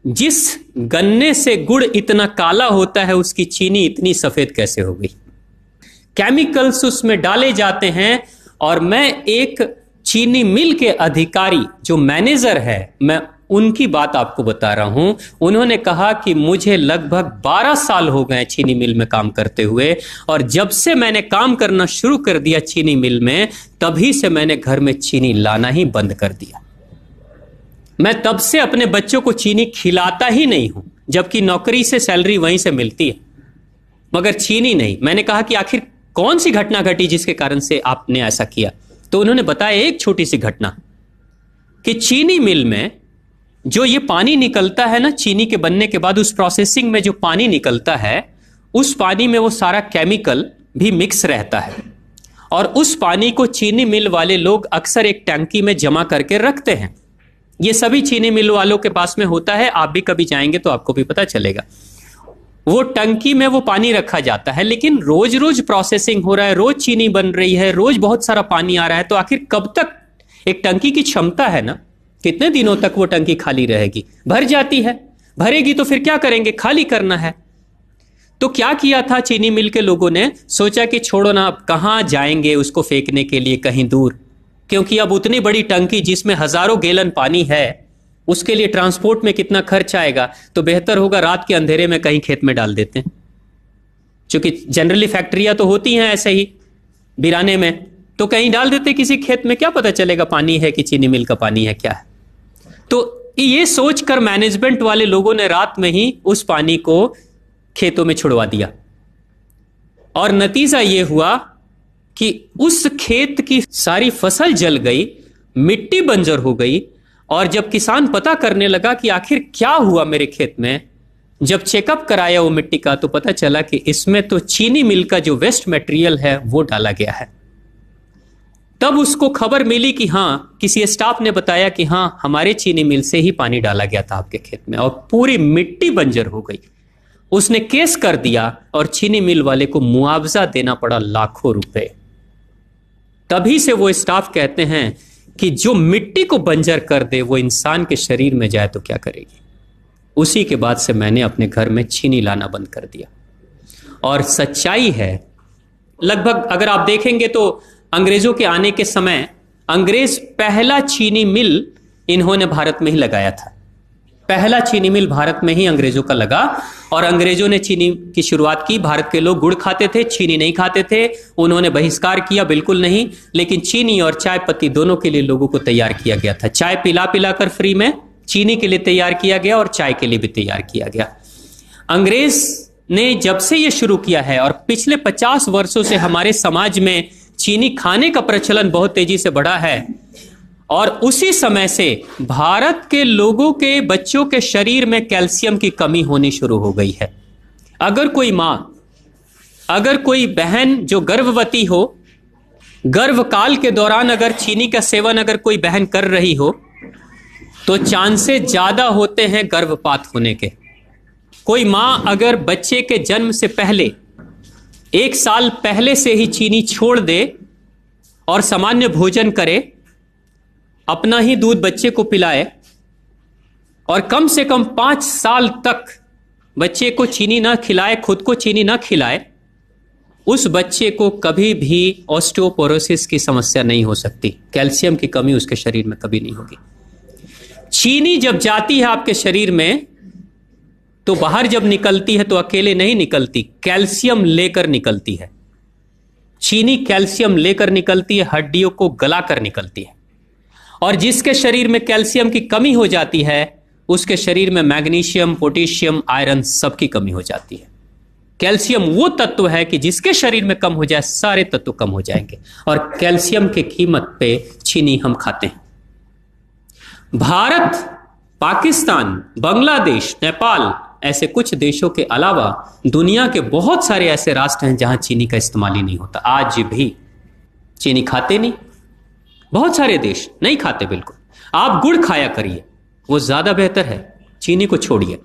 जिस गन्ने से गुड़ इतना काला होता है उसकी चीनी इतनी सफेद कैसे हो गई? केमिकल्स उसमें डाले जाते हैं। और मैं एक चीनी मिल के अधिकारी जो मैनेजर है, मैं उनकी बात आपको बता रहा हूं। उन्होंने कहा कि मुझे लगभग 12 साल हो गए चीनी मिल में काम करते हुए, और जब से मैंने काम करना शुरू कर दिया चीनी मिल में, तभी से मैंने घर में चीनी लाना ही बंद कर दिया। मैं तब से अपने बच्चों को चीनी खिलाता ही नहीं हूं, जबकि नौकरी से सैलरी वहीं से मिलती है, मगर चीनी नहीं। मैंने कहा कि आखिर कौन सी घटना घटी जिसके कारण से आपने ऐसा किया? तो उन्होंने बताया एक छोटी सी घटना कि चीनी मिल में जो ये पानी निकलता है ना, चीनी के बनने के बाद उस प्रोसेसिंग में जो पानी निकलता है, उस पानी में वो सारा केमिकल भी मिक्स रहता है, और उस पानी को चीनी मिल वाले लोग अक्सर एक टंकी में जमा करके रखते हैं। ये सभी चीनी मिल वालों के पास में होता है, आप भी कभी जाएंगे तो आपको भी पता चलेगा। वो टंकी में वो पानी रखा जाता है, लेकिन रोज रोज प्रोसेसिंग हो रहा है, रोज चीनी बन रही है, रोज बहुत सारा पानी आ रहा है, तो आखिर कब तक? एक टंकी की क्षमता है ना, कितने दिनों तक वो टंकी खाली रहेगी? भर जाती है, भरेगी तो फिर क्या करेंगे? खाली करना है। तो क्या किया था चीनी मिल के लोगों ने? सोचा कि छोड़ो ना, अब कहां जाएंगे उसको फेंकने के लिए कहीं दूर, क्योंकि अब उतनी बड़ी टंकी जिसमें हजारों गैलन पानी है, उसके लिए ट्रांसपोर्ट में कितना खर्च आएगा, तो बेहतर होगा रात के अंधेरे में कहीं खेत में डाल देते हैं। क्योंकि जनरली फैक्ट्रियां तो होती हैं ऐसे ही बिराने में, तो कहीं डाल देते किसी खेत में, क्या पता चलेगा पानी है कि चीनी मिल का पानी है, क्या है। तो ये सोचकर मैनेजमेंट वाले लोगों ने रात में ही उस पानी को खेतों में छुड़वा दिया, और नतीजा ये हुआ कि उस खेत की सारी फसल जल गई, मिट्टी बंजर हो गई। और जब किसान पता करने लगा कि आखिर क्या हुआ मेरे खेत में, जब चेकअप कराया वो मिट्टी का, तो पता चला कि इसमें तो चीनी मिल का जो वेस्ट मटेरियल है वो डाला गया है। तब उसको खबर मिली कि हाँ, किसी स्टाफ ने बताया कि हाँ, हमारे चीनी मिल से ही पानी डाला गया था आपके खेत में, और पूरी मिट्टी बंजर हो गई। उसने केस कर दिया और चीनी मिल वाले को मुआवजा देना पड़ा लाखों रुपए। तभी से वो स्टाफ कहते हैं कि जो मिट्टी को बंजर कर दे वो इंसान के शरीर में जाए तो क्या करेगी। उसी के बाद से मैंने अपने घर में चीनी लाना बंद कर दिया। और सच्चाई है, लगभग अगर आप देखेंगे तो अंग्रेजों के आने के समय अंग्रेज पहला चीनी मिल इन्होंने भारत में ही लगाया था। पहला चीनी मिल भारत में ही अंग्रेजों का लगा, और अंग्रेजों ने चीनी की शुरुआत की। भारत के लोग गुड़ खाते थे, चीनी नहीं खाते थे। उन्होंने बहिष्कार किया, बिल्कुल नहीं, लेकिन चीनी और चाय पत्ती दोनों के लिए लोगों को तैयार किया गया था। चाय पिला पिला कर फ्री में चीनी के लिए तैयार किया गया, और चाय के लिए भी तैयार किया गया। अंग्रेज ने जब से यह शुरू किया है, और पिछले 50 वर्षों से हमारे समाज में चीनी खाने का प्रचलन बहुत तेजी से बढ़ा है, और उसी समय से भारत के लोगों के बच्चों के शरीर में कैल्शियम की कमी होनी शुरू हो गई है। अगर कोई मां, अगर कोई बहन जो गर्भवती हो, गर्भकाल के दौरान अगर चीनी का सेवन अगर कोई बहन कर रही हो, तो चांसेस ज्यादा होते हैं गर्भपात होने के। कोई मां अगर बच्चे के जन्म से पहले 1 साल पहले से ही चीनी छोड़ दे और सामान्य भोजन करे, अपना ही दूध बच्चे को पिलाए, और कम से कम 5 साल तक बच्चे को चीनी ना खिलाए, खुद को चीनी ना खिलाए, उस बच्चे को कभी भी ऑस्टियोपोरोसिस की समस्या नहीं हो सकती। कैल्शियम की कमी उसके शरीर में कभी नहीं होगी। चीनी जब जाती है आपके शरीर में, तो बाहर जब निकलती है तो अकेले नहीं निकलती, कैल्शियम लेकर निकलती है। चीनी कैल्शियम लेकर निकलती है, हड्डियों को गलाकर निकलती है। और जिसके शरीर में कैल्शियम की कमी हो जाती है, उसके शरीर में मैग्नीशियम, पोटेशियम, आयरन सबकी कमी हो जाती है। कैल्शियम वो तत्व है कि जिसके शरीर में कम हो जाए, सारे तत्व कम हो जाएंगे, और कैल्शियम की कीमत पे चीनी हम खाते हैं। भारत, पाकिस्तान, बांग्लादेश, नेपाल, ऐसे कुछ देशों के अलावा दुनिया के बहुत सारे ऐसे राष्ट्र हैं जहां चीनी का इस्तेमाल ही नहीं होता। आज भी चीनी खाते नहीं, बहुत सारे देश नहीं खाते बिल्कुल। आप गुड़ खाया करिए, वो ज्यादा बेहतर है, चीनी को छोड़िए।